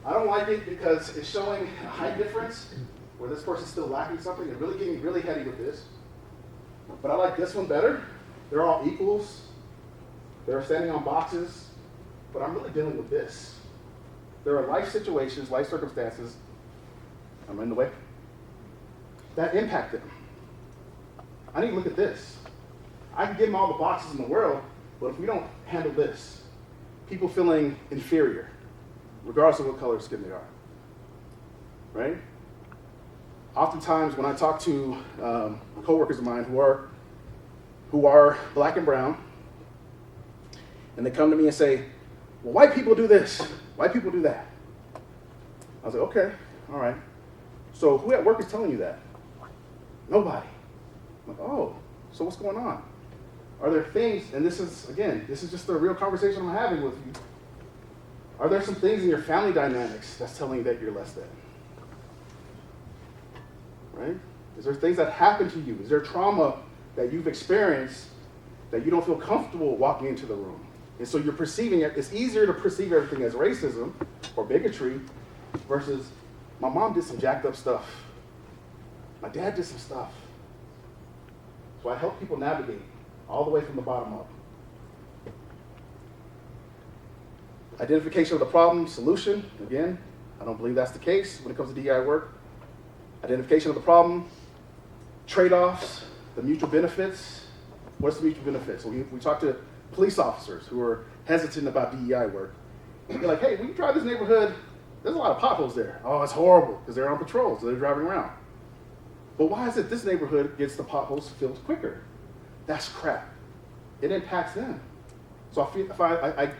I don't like it because it's showing a height difference where this person's still lacking something and really getting really heady with this. But I like this one better. They're all equals. They're standing on boxes, but I'm really dealing with this. There are life situations, life circumstances, I'm in the way, that impact them. I need to look at this. I can give them all the boxes in the world, but if we don't handle this, people feeling inferior, regardless of what color skin they are, right? Oftentimes when I talk to coworkers of mine who are black and brown, and they come to me and say, well, white people do this, white people do that. I was like, okay, all right. So who at work is telling you that? Nobody. I'm like, oh, So what's going on? Are there things, and this is just a real conversation I'm having with you. Are there some things in your family dynamics that's telling you that you're less than? Right? Is there things that happen to you? Is there trauma that you've experienced that you don't feel comfortable walking into the room? And so you're perceiving it. It's easier to perceive everything as racism or bigotry versus my mom did some jacked up stuff. My dad did some stuff. So I help people navigate all the way from the bottom up. Identification of the problem, solution. Again, I don't believe that's the case when it comes to DEI work. Identification of the problem, trade-offs, the mutual benefits. What's the mutual benefits? So we talk to police officers who are hesitant about DEI work. They're like, hey, when you drive this neighborhood, there's a lot of potholes there. Oh, it's horrible because they're on patrol, so they're driving around. But why is it this neighborhood gets the potholes filled quicker? That's crap. It impacts them. So if I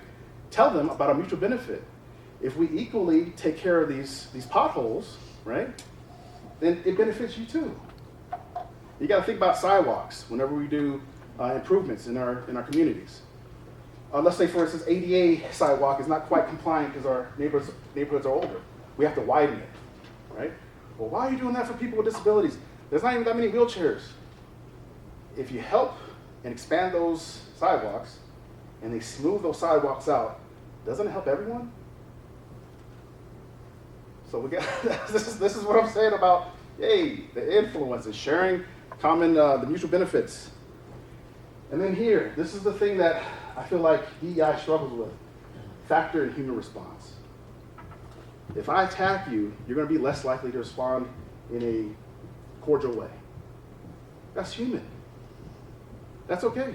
tell them about a mutual benefit. If we equally take care of these potholes, right, then it benefits you too. You got to think about sidewalks whenever we do improvements in our communities. Let's say, for instance, ADA sidewalk is not quite compliant because our neighborhoods are older. We have to widen it, right? Well, why are you doing that for people with disabilities? There's not even that many wheelchairs. If you help and expand those sidewalks and they smooth those sidewalks out, doesn't it help everyone? So we get this is what I'm saying about, hey, the influence and sharing the mutual benefits. And then here, this is the thing that I feel like DEI struggles with, factor in human response. If I attack you, you're going to be less likely to respond in a cordial way. That's human. That's okay.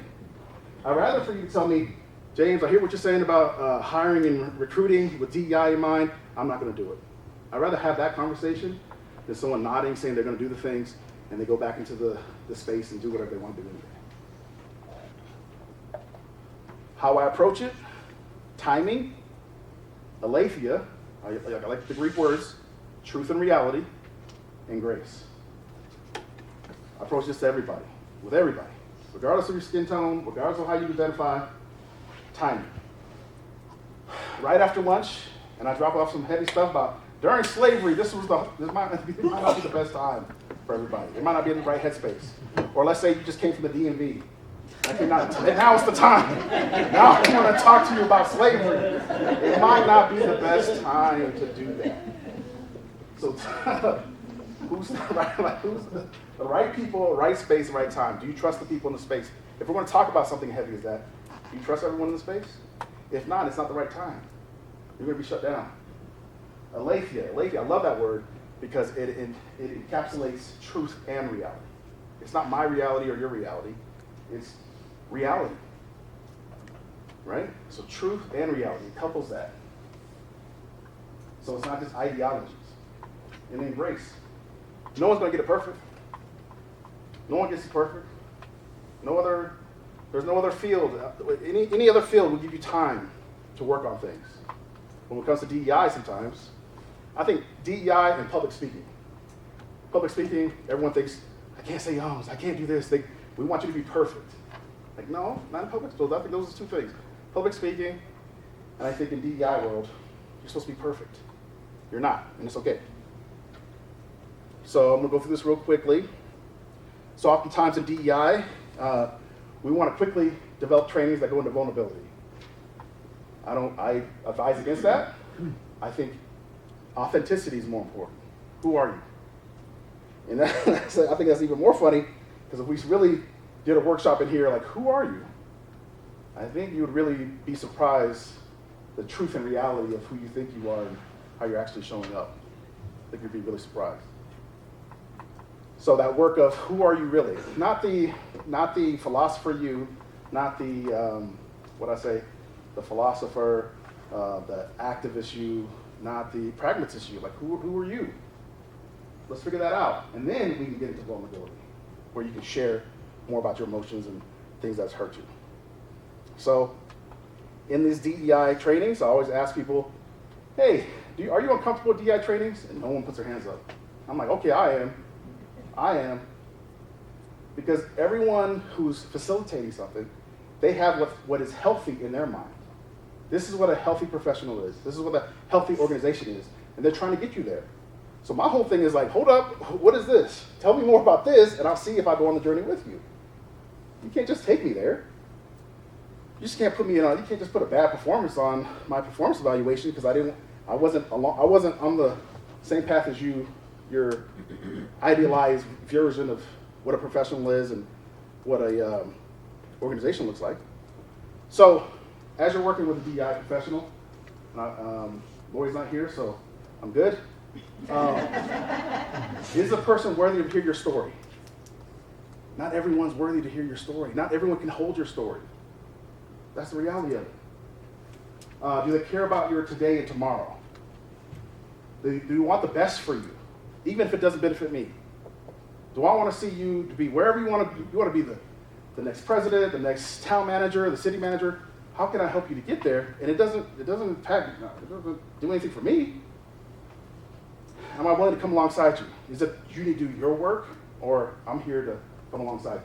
I'd rather for you to tell me, James, I hear what you're saying about hiring and recruiting with DEI in mind. I'm not going to do it. I'd rather have that conversation than someone nodding, saying they're going to do the things, and they go back into the space and do whatever they want to do anyway. How I approach it, timing, aletheia, I like the Greek words, truth and reality, and grace. I approach this to everybody, with everybody, regardless of your skin tone, regardless of how you identify, timing. Right after lunch, and I drop off some heavy stuff about during slavery, this might not be the best time for everybody. It might not be in the right headspace. Or let's say you just came from the DMV. Now is the time. Now I want to talk to you about slavery. It might not be the best time to do that. So who's the right people, right space, right time? Do you trust the people in the space? If we're going to talk about something heavy as that, do you trust everyone in the space? If not, it's not the right time. You're going to be shut down. Aletheia, I love that word because it encapsulates truth and reality. It's not my reality or your reality. It's reality, right? So truth and reality, it couples that. So it's not just ideologies. And then grace. No one's going to get it perfect. No one gets it perfect. There's no other field. Any other field will give you time to work on things. When it comes to DEI sometimes, I think DEI and public speaking. Public speaking, everyone thinks, I can't say yums, I can't do this. We want you to be perfect. Like, no, not in public. So I think those are two things. Public speaking, and I think in DEI world, you're supposed to be perfect. You're not, and it's okay. So I'm gonna go through this real quickly. So oftentimes in DEI, we want to quickly develop trainings that go into vulnerability. I advise against that. I think authenticity is more important. Who are you? And I think that's even more funny, because if we really did a workshop in here, like, who are you? I think you would really be surprised the truth and reality of who you think you are and how you're actually showing up. I think you'd be really surprised. So that work of who are you really? Not the philosopher you, not the, the philosopher, the activist you, not the pragmatist you. Like, who are you? Let's figure that out. And then we can get into vulnerability, where you can share more about your emotions and things that's hurt you. So in these DEI trainings, I always ask people, hey, are you uncomfortable with DEI trainings? And no one puts their hands up. I'm like, okay, I am. Because everyone who's facilitating something, they have what is healthy in their mind. This is what a healthy professional is. This is what a healthy organization is. And they're trying to get you there. So my whole thing is like, hold up, what is this? Tell me more about this, and I'll see if I go on the journey with you. You can't just take me there. You just can't put me in you can't just put a bad performance on my performance evaluation because I wasn't on the same path as you, your idealized version of what a professional is and what a organization looks like. So as you're working with a DEI professional, Lori's not here, so I'm good. Is a person worthy to hear your story? Not everyone's worthy to hear your story. Not everyone can hold your story. That's the reality of it. Do they care about your today and tomorrow? Do you want the best for you, even if it doesn't benefit me? Do I want to see you to be wherever you want to be? You want to be the next president, the next town manager, the city manager. How can I help you to get there? And it doesn't impact, it doesn't do anything for me. Am I willing to come alongside you? Is it you need to do your work, or I'm here to come alongside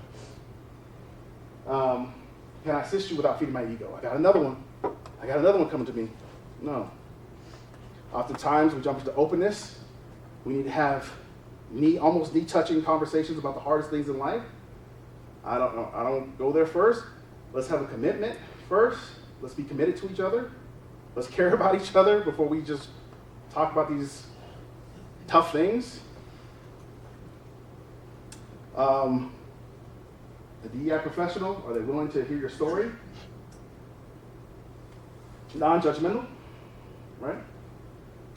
you? Can I assist you without feeding my ego? I got another one coming to me. No. Oftentimes we jump into openness. We need to have almost knee-touching conversations about the hardest things in life. I don't go there first. Let's have a commitment first. Let's be committed to each other. Let's care about each other before we just talk about these tough things. The DEI professional, are they willing to hear your story? Non-judgmental, right?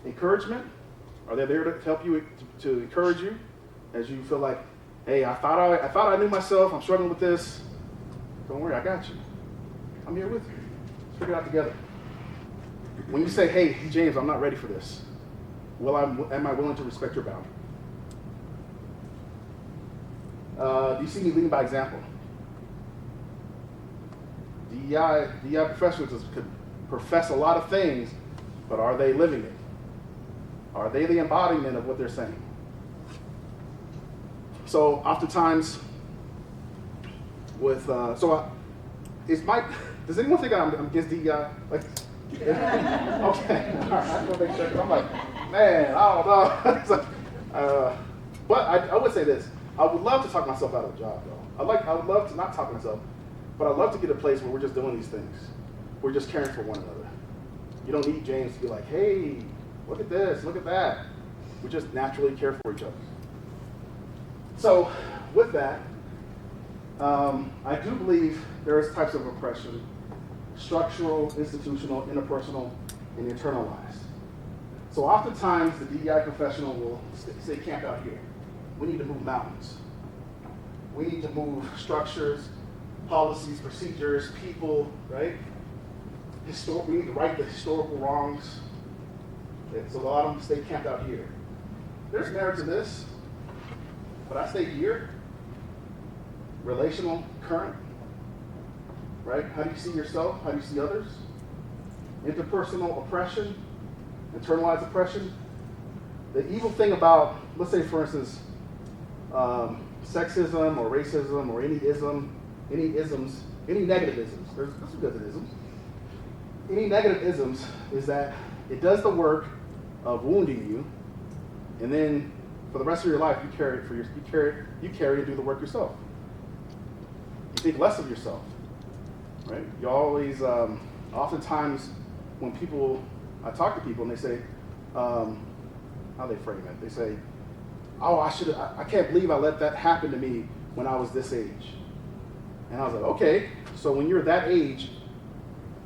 Encouragement, are they there to help you, to encourage you as you feel like, hey, I thought I knew myself, I'm struggling with this. Don't worry, I got you. I'm here with you. Let's figure it out together. When you say, hey, James, I'm not ready for this, am I willing to respect your boundary? Do you see me leading by example? DEI professionals could profess a lot of things, but are they living it? Are they the embodiment of what they're saying? So oftentimes with, does anyone think I'm against DEI? Like, okay, all right, I just want to make sure, 'cause I'm like, man, I don't know. But I would say this, I would love to talk myself out of a job, though. I would love to not talk myself, but I'd love to get a place where we're just doing these things. We're just caring for one another. You don't need James to be like, hey, look at this, look at that. We just naturally care for each other. So with that, I do believe there is types of oppression: structural, institutional, interpersonal, and internalized. So oftentimes the DEI professional will say, camp out here. We need to move mountains. We need to move structures, policies, procedures, people, right? We need to right the historical wrongs. And so a lot of them stay camped out here. There's merit to this, but I stay here. Relational, current, right? How do you see yourself? How do you see others? Interpersonal oppression, internalized oppression. The evil thing about, let's say for instance, sexism or racism or any isms, any negative isms, there's some good isms. Any negative isms is that it does the work of wounding you, and then for the rest of your life you carry and do the work yourself. You think less of yourself, right? You always, oftentimes when I talk to people and they say, how they frame it, they say, oh, I can't believe I let that happen to me when I was this age. And I was like, okay, so when you're that age,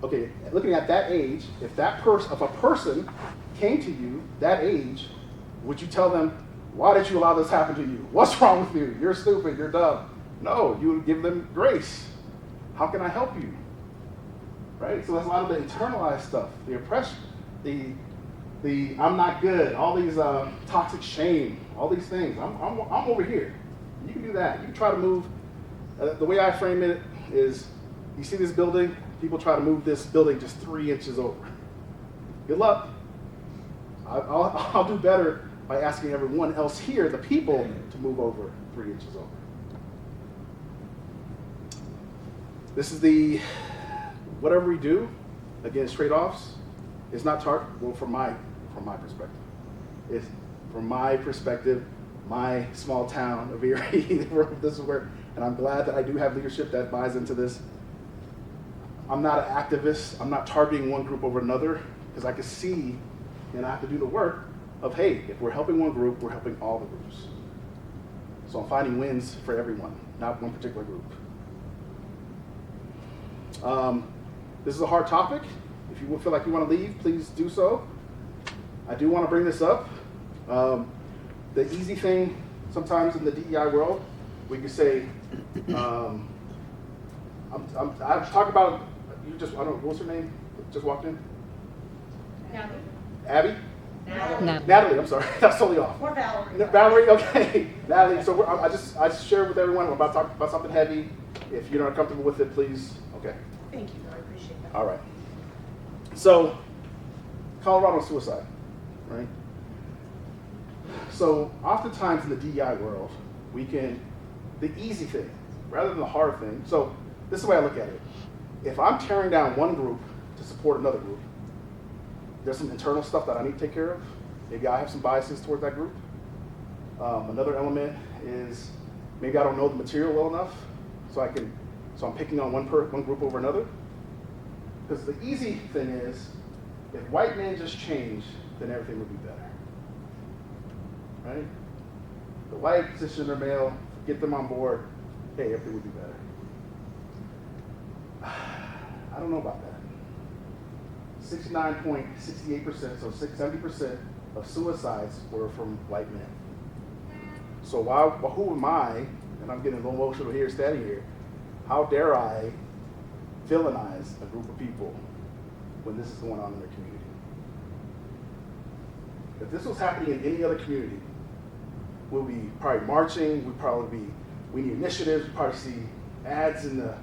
okay, looking at that age, if a person came to you that age, would you tell them, why did you allow this to happen to you? What's wrong with you? You're stupid, you're dumb. No, you would give them grace. How can I help you? Right? So that's a lot of the internalized stuff, the oppression, the I'm not good, all these toxic shame, all these things. I'm over here. You can do that. You can try to move. The way I frame it is, you see this building, people try to move this building just 3 inches over. Good luck. I'll do better by asking everyone else here, the people, to move over 3 inches over. This is the, whatever we do against trade-offs is not well, from my perspective. It's from my perspective, my small town of Erie, this is where, and I'm glad that I do have leadership that buys into this. I'm not an activist. I'm not targeting one group over another, because I can see, and I have to do the work of, hey, if we're helping one group, we're helping all the groups. So I'm finding wins for everyone, not one particular group. This is a hard topic. If you feel like you want to leave, please do so. I do want to bring this up. The easy thing sometimes in the DEI world, we can say, I'm talking about, you just, I don't know, what's her name? Just walked in? Natalie. Abby? Natalie. Natalie, I'm sorry, that's totally off. Or Valerie. Valerie, okay. Natalie, so I just shared with everyone, we're about to talk about something heavy. If you're not comfortable with it, please, okay. Thank you, I appreciate that. All right. So, Colorado suicide, right? So, oftentimes in the DEI world, the easy thing, rather than the hard thing, so this is the way I look at it. If I'm tearing down one group to support another group, there's some internal stuff that I need to take care of. Maybe I have some biases towards that group. Another element is maybe I don't know the material well enough, so I'm picking on one group over another. Because the easy thing is, if white men just change, then everything would be better. Right? The white cisgender male, get them on board, hey, everything would be better. I don't know about that. 69.68%, so 70% of suicides were from white men. So who am I, and I'm getting a little emotional here, standing here, how dare I villainize a group of people when this is going on in their community? If this was happening in any other community, we'll be probably marching, we need initiatives, we'll probably see ads in the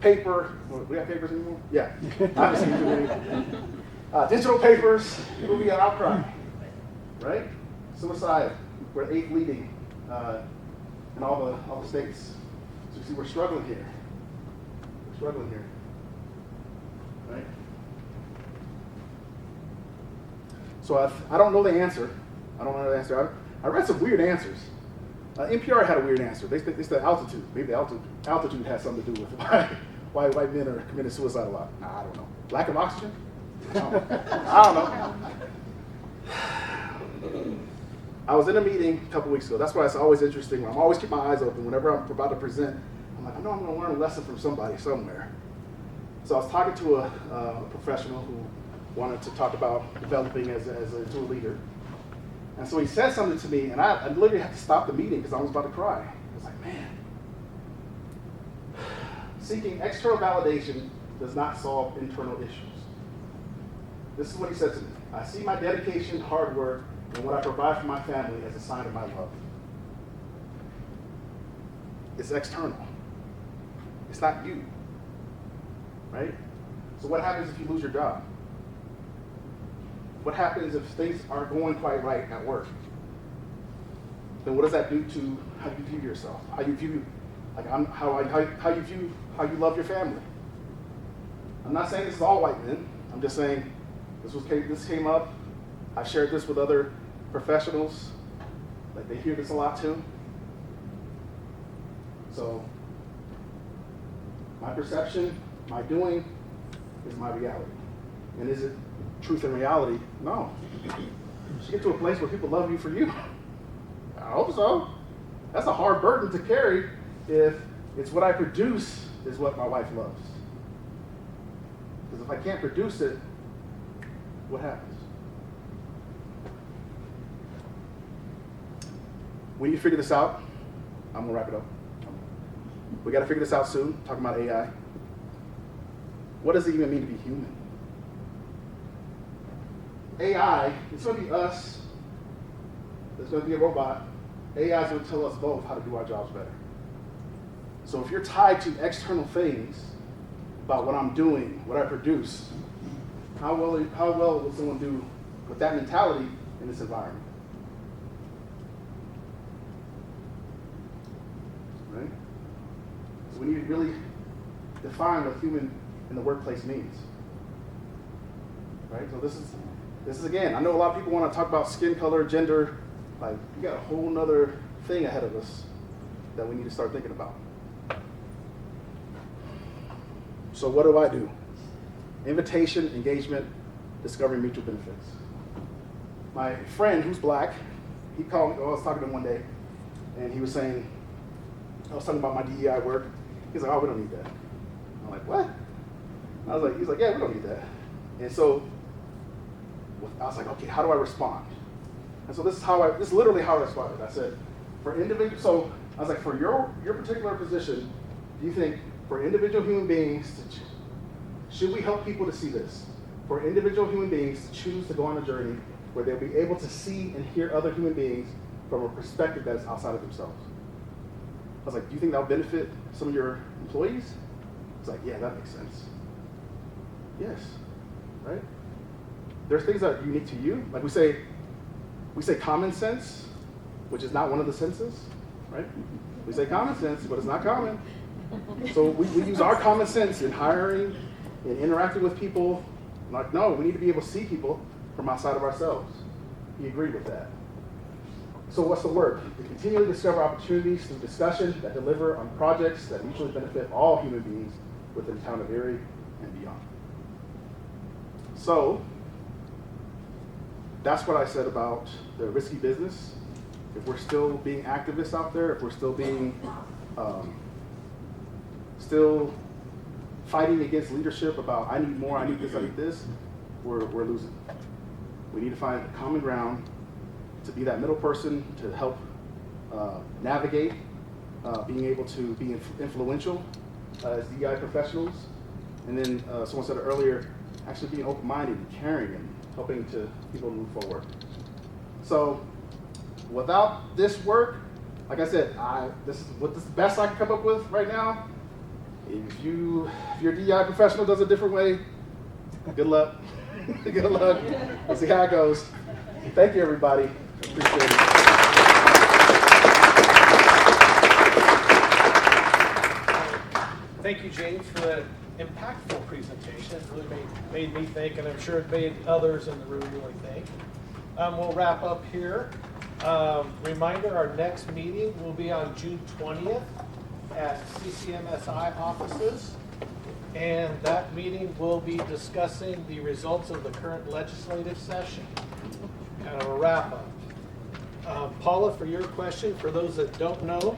paper. We have papers anymore? Yeah. Obviously, digital papers, it will be an outcry, right? Suicide, we're 8th leading in all the states. So you see, we're struggling here. Right? So I don't know the answer. I read some weird answers. NPR had a weird answer. They said altitude. Maybe altitude has something to do with why white men are committing suicide a lot. I don't know. Lack of oxygen? I don't know. I was in a meeting a couple weeks ago. That's why it's always interesting. I'm always keep my eyes open whenever I'm about to present. I'm like, I know I'm going to learn a lesson from somebody somewhere. So I was talking to a professional who wanted to talk about developing as a leader. And so he said something to me, and I literally had to stop the meeting because I was about to cry. I was like, man, seeking external validation does not solve internal issues. This is what he said to me. I see my dedication, hard work, and what I provide for my family as a sign of my love. It's external. It's not you, right? So what happens if you lose your job? What happens if things aren't going quite right at work? Then what does that do to how you view yourself? How you view, how you love your family? I'm not saying this is all white men. I'm just saying this came up. I've shared this with other professionals. Like they hear this a lot too. So my perception, my doing, is my reality. And is it truth and reality? No. You should get to a place where people love you for you. I hope so. That's a hard burden to carry if it's what I produce is what my wife loves. Because if I can't produce it, what happens? We need to figure this out. I'm going to wrap it up. We got to figure this out soon, talking about AI. What does it even mean to be human? AI, it's going to be us. There's going to be a robot. AI is going to tell us both how to do our jobs better. So if you're tied to external things about what I'm doing, what I produce, how well will someone do with that mentality in this environment? Right? So we need to really define what human in the workplace means. Right? So this is again, I know a lot of people want to talk about skin color, gender. Like, we got a whole nother thing ahead of us that we need to start thinking about. So what do? Invitation, engagement, discovering mutual benefits. My friend who's black, he called me, I was talking to him one day, and he was saying, I was talking about my DEI work. He's like, oh, we don't need that. I'm like, what? He's like, yeah, we don't need that. And so I was like, okay, how do I respond? And so this is literally how I responded. I said, for individual, so I was like, for your particular position, do you think for individual human beings, should we help people to see this? For individual human beings to choose to go on a journey where they'll be able to see and hear other human beings from a perspective that's outside of themselves. I was like, do you think that'll benefit some of your employees? It's like, yeah, that makes sense. Yes, right? There's things that are unique to you. Like we say common sense, which is not one of the senses, right? We say common sense, but it's not common. So we use our common sense in hiring, in interacting with people. Like, no, we need to be able to see people from outside of ourselves. He agreed with that. So what's the work? We continually discover opportunities through discussion that deliver on projects that mutually benefit all human beings within the town of Erie and beyond. So that's what I said about the risky business. If we're still being activists out there, if we're still being, still fighting against leadership about I need more, I need this, I need this, we're losing. We need to find a common ground to be that middle person to help navigate, being able to be influential as DEI professionals. And then someone said earlier, actually being open-minded and caring and helping to people move forward. So without this work, like I said, this is the best I can come up with right now. If your DEI professional does it a different way, good luck. Good luck. We'll see how it goes. Thank you, everybody. Appreciate it. Thank you, James, for that impactful presentation. It really made me think, and I'm sure it made others in the room really think. We'll wrap up here. Reminder, our next meeting will be on June 20th at CCMSI offices. And that meeting will be discussing the results of the current legislative session. Kind of a wrap up. Paula, for your question, for those that don't know,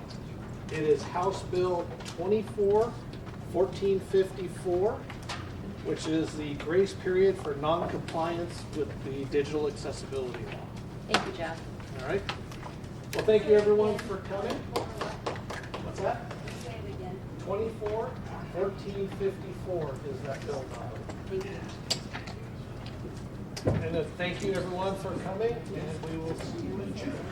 it is House Bill 1454, which is the grace period for non-compliance with the digital accessibility law. Thank you, Jeff. All right. Well, thank you everyone for coming. What's that? 1454 is that bill number. Thank you. And thank you everyone for coming, and we will see you in June.